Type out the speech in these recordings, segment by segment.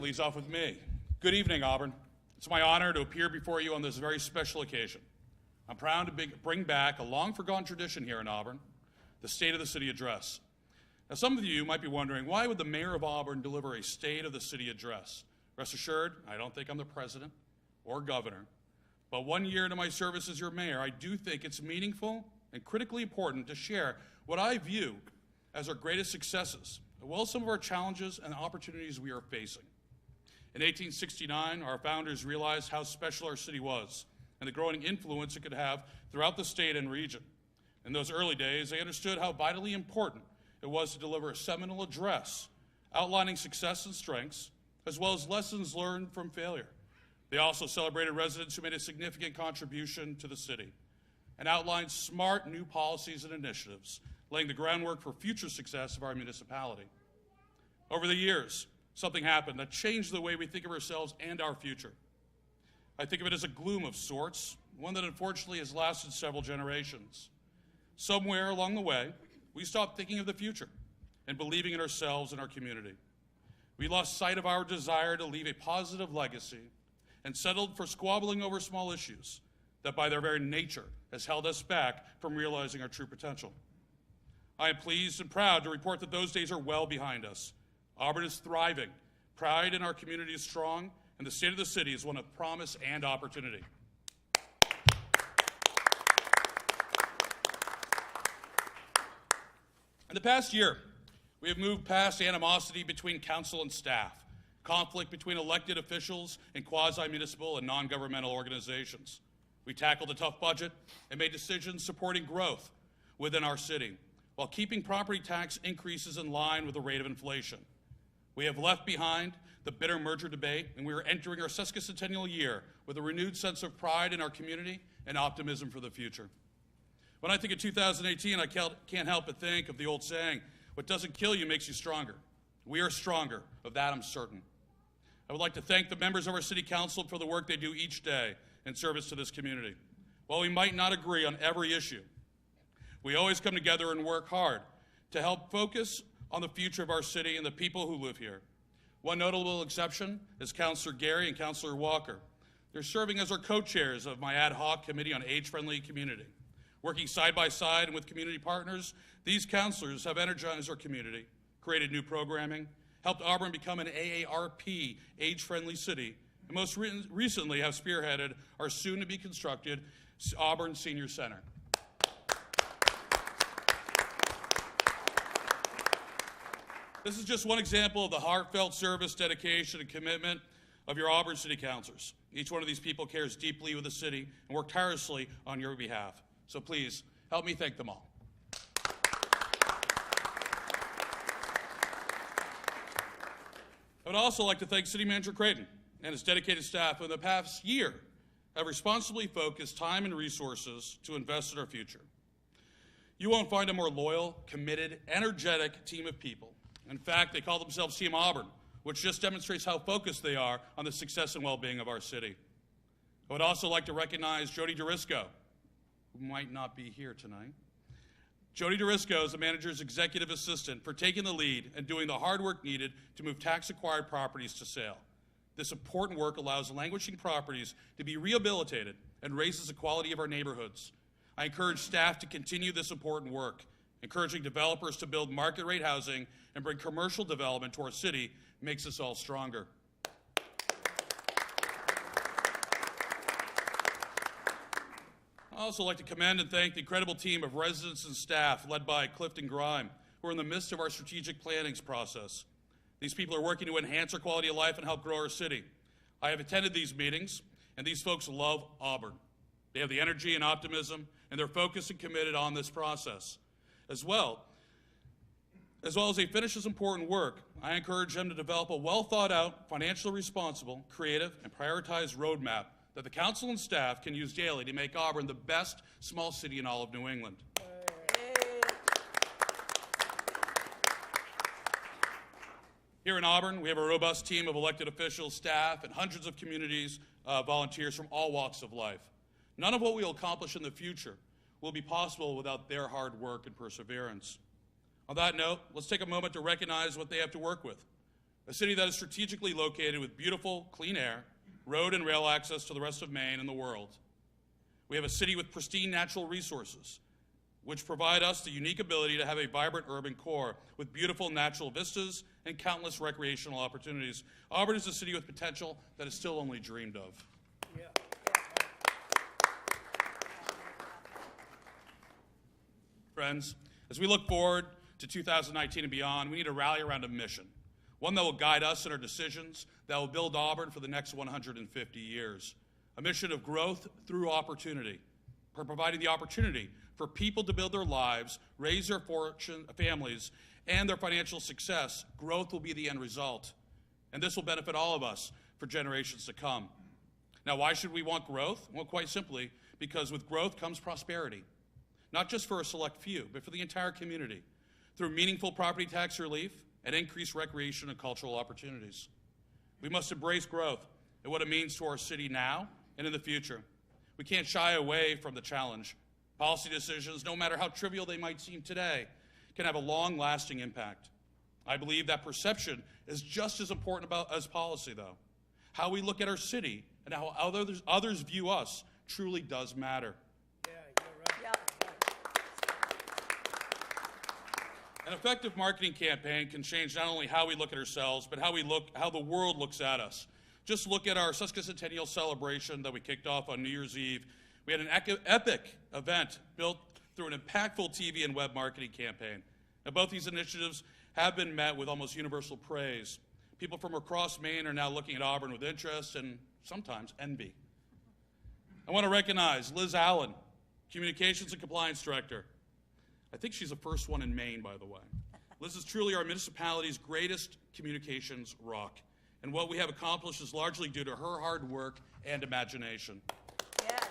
leads off with me. Good evening, Auburn. It's my honor to appear before you on this very special occasion. I'm proud to bring back a long-forgotten tradition here in Auburn, the State of the City Address. Now, some of you might be wondering, why would the mayor of Auburn deliver a State of the City Address? Rest assured, I don't think I'm the president or governor, but 1 year into my service as your mayor, I do think it's meaningful and critically important to share what I view as our greatest successes, as well as some of our challenges and opportunities we are facing. In 1869, our founders realized how special our city was and the growing influence it could have throughout the state and region. In those early days, they understood how vitally important it was to deliver a seminal address outlining success and strengths, as well as lessons learned from failure. They also celebrated residents who made a significant contribution to the city and outlined smart new policies and initiatives, laying the groundwork for future success of our municipality. Over the years, something happened that changed the way we think of ourselves and our future. I think of it as a gloom of sorts, one that unfortunately has lasted several generations. Somewhere along the way, we stopped thinking of the future and believing in ourselves and our community. We lost sight of our desire to leave a positive legacy and settled for squabbling over small issues that by their very nature has held us back from realizing our true potential. I am pleased and proud to report that those days are well behind us. Auburn is thriving, pride in our community is strong, and the state of the city is one of promise and opportunity. In the past year, we have moved past animosity between council and staff, conflict between elected officials and quasi-municipal and non-governmental organizations. We tackled a tough budget and made decisions supporting growth within our city, while keeping property tax increases in line with the rate of inflation. We have left behind the bitter merger debate, and we are entering our sesquicentennial year with a renewed sense of pride in our community and optimism for the future. When I think of 2018, I can't help but think of the old saying, what doesn't kill you makes you stronger. We are stronger, of that I'm certain. I would like to thank the members of our city council for the work they do each day in service to this community. While we might not agree on every issue, we always come together and work hard to help focus on the future of our city and the people who live here. One notable exception is Councilor Gary and Councilor Walker. They're serving as our co-chairs of my ad hoc committee on age-friendly community. Working side by side and with community partners, these councilors have energized our community, created new programming, helped Auburn become an AARP age-friendly city, and most recently have spearheaded our soon-to-be constructed Auburn Senior Center. This is just one example of the heartfelt service, dedication, and commitment of your Auburn City Councilors. Each one of these people cares deeply with the city and work tirelessly on your behalf. So please, help me thank them all. I would also like to thank City Manager Creighton and his dedicated staff who in the past year have responsibly focused time and resources to invest in our future. You won't find a more loyal, committed, energetic team of people. In fact, they call themselves Team Auburn, which just demonstrates how focused they are on the success and well-being of our city. I would also like to recognize Jody Durisco, who might not be here tonight. Jody Durisco is the manager's executive assistant for taking the lead and doing the hard work needed to move tax-acquired properties to sale. This important work allows languishing properties to be rehabilitated and raises the quality of our neighborhoods. I encourage staff to continue this important work. Encouraging developers to build market-rate housing and bring commercial development to our city makes us all stronger. I'd also like to commend and thank the incredible team of residents and staff led by Clifton Grime, who are in the midst of our strategic planning process. These people are working to enhance our quality of life and help grow our city. I have attended these meetings, and these folks love Auburn. They have the energy and optimism, and they're focused and committed on this process. As well as they finish this important work, I encourage them to develop a well-thought-out, financially responsible, creative, and prioritized roadmap that the council and staff can use daily to make Auburn the best small city in all of New England. Here in Auburn, we have a robust team of elected officials, staff, and hundreds of communities volunteers from all walks of life. None of what we'll accomplish in the future will be possible without their hard work and perseverance. On that note, let's take a moment to recognize what they have to work with. a city that is strategically located with beautiful, clean air, road and rail access to the rest of Maine and the world. We have a city with pristine natural resources, which provide us the unique ability to have a vibrant urban core with beautiful natural vistas and countless recreational opportunities. Auburn is a city with potential that is still only dreamed of. Yeah. Friends, as we look forward to 2019 and beyond, we need to rally around a mission, one that will guide us in our decisions, that will build Auburn for the next 150 years. A mission of growth through opportunity, providing the opportunity for people to build their lives, raise their families, and their financial success. Growth will be the end result, and this will benefit all of us for generations to come. Now, why should we want growth? Well, quite simply, because with growth comes prosperity, not just for a select few, but for the entire community, through meaningful property tax relief and increased recreation and cultural opportunities. We must embrace growth and what it means to our city now and in the future. We can't shy away from the challenge. Policy decisions, no matter how trivial they might seem today, can have a long-lasting impact. I believe that perception is just as important as policy, though. How we look at our city and how others view us truly does matter. Yeah, you're right. An effective marketing campaign can change not only how we look at ourselves, but how the world looks at us. Just look at our sesquicentennial celebration that we kicked off on New Year's Eve. We had an epic event built through an impactful TV and web marketing campaign. And both these initiatives have been met with almost universal praise. People from across Maine are now looking at Auburn with interest and sometimes envy. I want to recognize Liz Allen, Communications and Compliance Director. I think she's the first one in Maine, by the way. Liz is truly our municipality's greatest communications rock. And what we have accomplished is largely due to her hard work and imagination. Yes.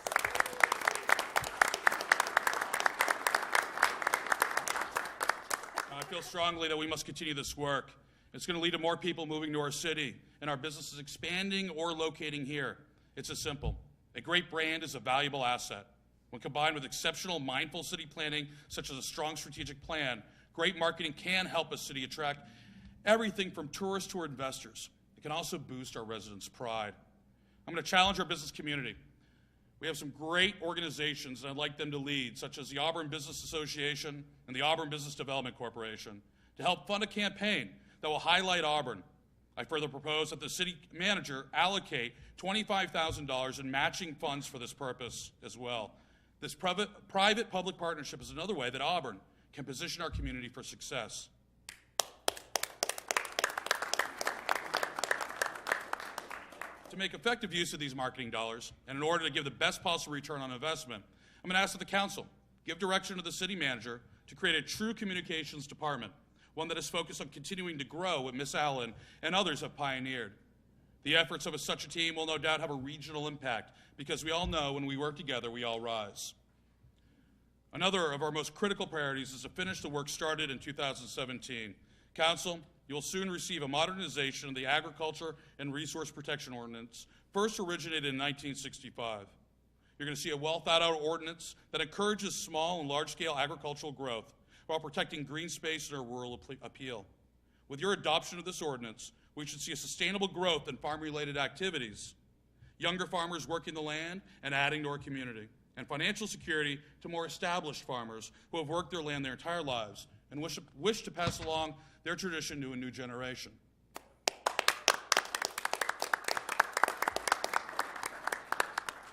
I feel strongly that we must continue this work. It's going to lead to more people moving to our city and our businesses expanding or locating here. It's as simple. A great brand is a valuable asset. When combined with exceptional mindful city planning, such as a strong strategic plan, great marketing can help a city attract everything from tourists to our investors. It can also boost our residents' pride. I'm going to challenge our business community. We have some great organizations that I'd like them to lead, such as the Auburn Business Association and the Auburn Business Development Corporation, to help fund a campaign that will highlight Auburn. I further propose that the city manager allocate $25,000 in matching funds for this purpose as well. This private-public partnership is another way that Auburn can position our community for success. To make effective use of these marketing dollars, and in order to give the best possible return on investment, I'm going to ask that the council give direction to the city manager to create a true communications department, one that is focused on continuing to grow what Ms. Allen and others have pioneered. The efforts of such a team will no doubt have a regional impact, because we all know when we work together, we all rise. Another of our most critical priorities is to finish the work started in 2017. Council, you will soon receive a modernization of the Agriculture and Resource Protection Ordinance, first originated in 1965. You're going to see a well-thought-out ordinance that encourages small and large-scale agricultural growth while protecting green space and our rural appeal. With your adoption of this ordinance, we should see a sustainable growth in farm-related activities, younger farmers working the land and adding to our community, and financial security to more established farmers who have worked their land their entire lives and wish to pass along their tradition to a new generation.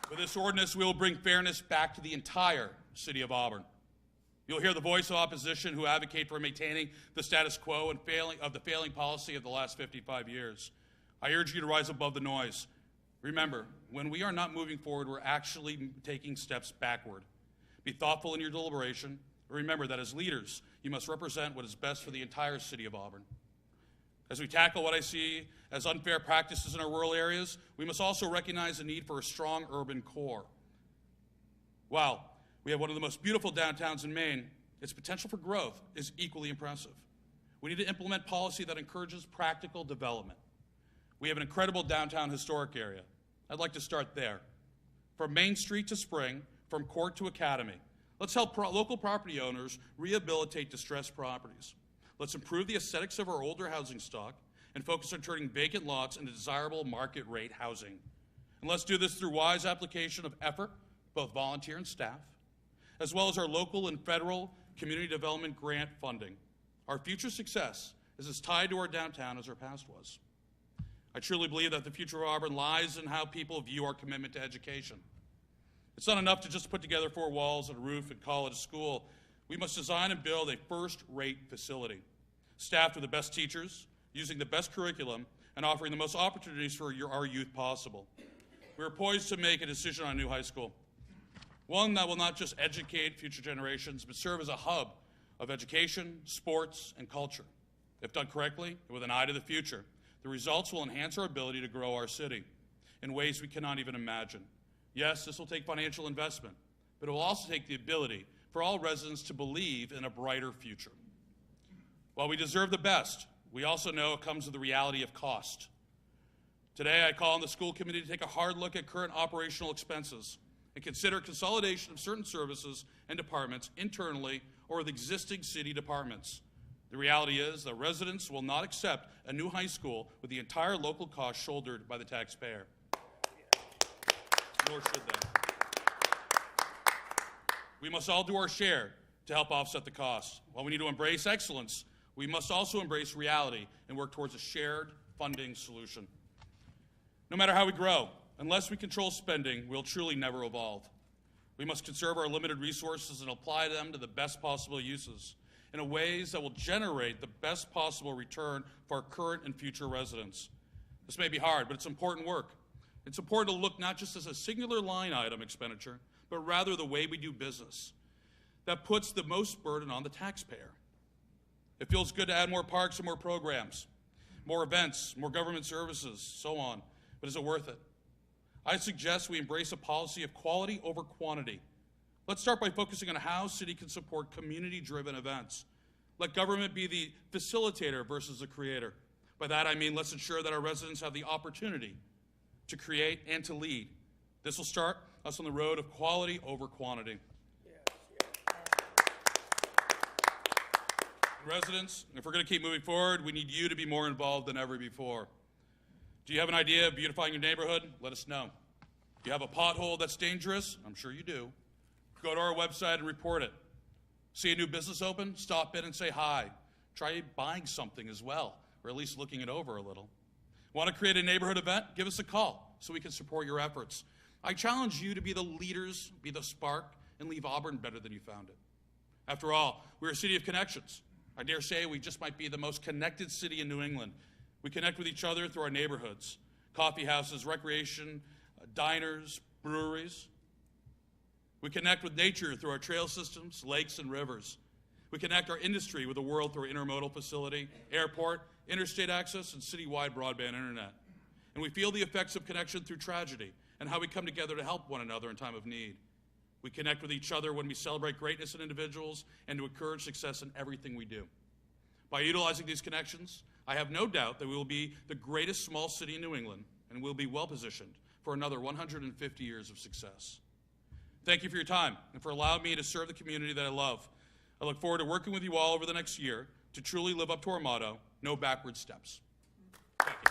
With this ordinance, we will bring fairness back to the entire city of Auburn. You'll hear the voice of opposition who advocate for maintaining the status quo and the failing policy of the last 55 years. I urge you to rise above the noise. Remember, when we are not moving forward, we're actually taking steps backward. Be thoughtful in your deliberation. Remember that as leaders, you must represent what is best for the entire city of Auburn. As we tackle what I see as unfair practices in our rural areas, we must also recognize the need for a strong urban core. Wow. We have one of the most beautiful downtowns in Maine. Its potential for growth is equally impressive. We need to implement policy that encourages practical development. We have an incredible downtown historic area. I'd like to start there. From Main Street to Spring, from Court to Academy, let's help local property owners rehabilitate distressed properties. Let's improve the aesthetics of our older housing stock and focus on turning vacant lots into desirable market rate housing. And let's do this through wise application of effort, both volunteer and staff, as well as our local and federal community development grant funding. Our future success is as tied to our downtown as our past was. I truly believe that the future of Auburn lies in how people view our commitment to education. It's not enough to just put together four walls and a roof and call it a school. We must design and build a first-rate facility, staffed with the best teachers, using the best curriculum, and offering the most opportunities for our youth possible. We are poised to make a decision on a new high school, one that will not just educate future generations, but serve as a hub of education, sports, and culture. If done correctly and with an eye to the future, the results will enhance our ability to grow our city in ways we cannot even imagine. Yes, this will take financial investment, but it will also take the ability for all residents to believe in a brighter future. While we deserve the best, we also know it comes with the reality of cost. Today, I call on the school committee to take a hard look at current operational expenses and consider consolidation of certain services and departments internally or with existing city departments. The reality is that residents will not accept a new high school with the entire local cost shouldered by the taxpayer. Nor should they. We must all do our share to help offset the cost. While we need to embrace excellence, we must also embrace reality and work towards a shared funding solution. No matter how we grow, unless we control spending, we'll truly never evolve. We must conserve our limited resources and apply them to the best possible uses in ways that will generate the best possible return for our current and future residents. This may be hard, but it's important work. It's important to look not just as a singular line item expenditure, but rather the way we do business. That puts the most burden on the taxpayer. It feels good to add more parks and more programs, more events, more government services, so on. But is it worth it? I suggest we embrace a policy of quality over quantity. Let's start by focusing on how city can support community-driven events. Let government be the facilitator versus the creator. By that I mean let's ensure that our residents have the opportunity to create and to lead. This will start us on the road of quality over quantity. Residents, if we're going to keep moving forward, we need you to be more involved than ever before. Do you have an idea of beautifying your neighborhood? Let us know. Do you have a pothole that's dangerous? I'm sure you do. Go to our website and report it. See a new business open? Stop in and say hi. Try buying something as well, or at least looking it over a little. Want to create a neighborhood event? Give us a call so we can support your efforts. I challenge you to be the leaders, be the spark, and leave Auburn better than you found it. After all, we're a city of connections. I dare say we just might be the most connected city in New England. We connect with each other through our neighborhoods, coffee houses, recreation, diners, breweries. We connect with nature through our trail systems, lakes, and rivers. We connect our industry with the world through our intermodal facility, airport, interstate access, and citywide broadband internet. And we feel the effects of connection through tragedy and how we come together to help one another in time of need. We connect with each other when we celebrate greatness in individuals and to encourage success in everything we do. By utilizing these connections, I have no doubt that we will be the greatest small city in New England and we'll be well positioned for another 150 years of success. Thank you for your time and for allowing me to serve the community that I love. I look forward to working with you all over the next year to truly live up to our motto, no backward steps. Thank you.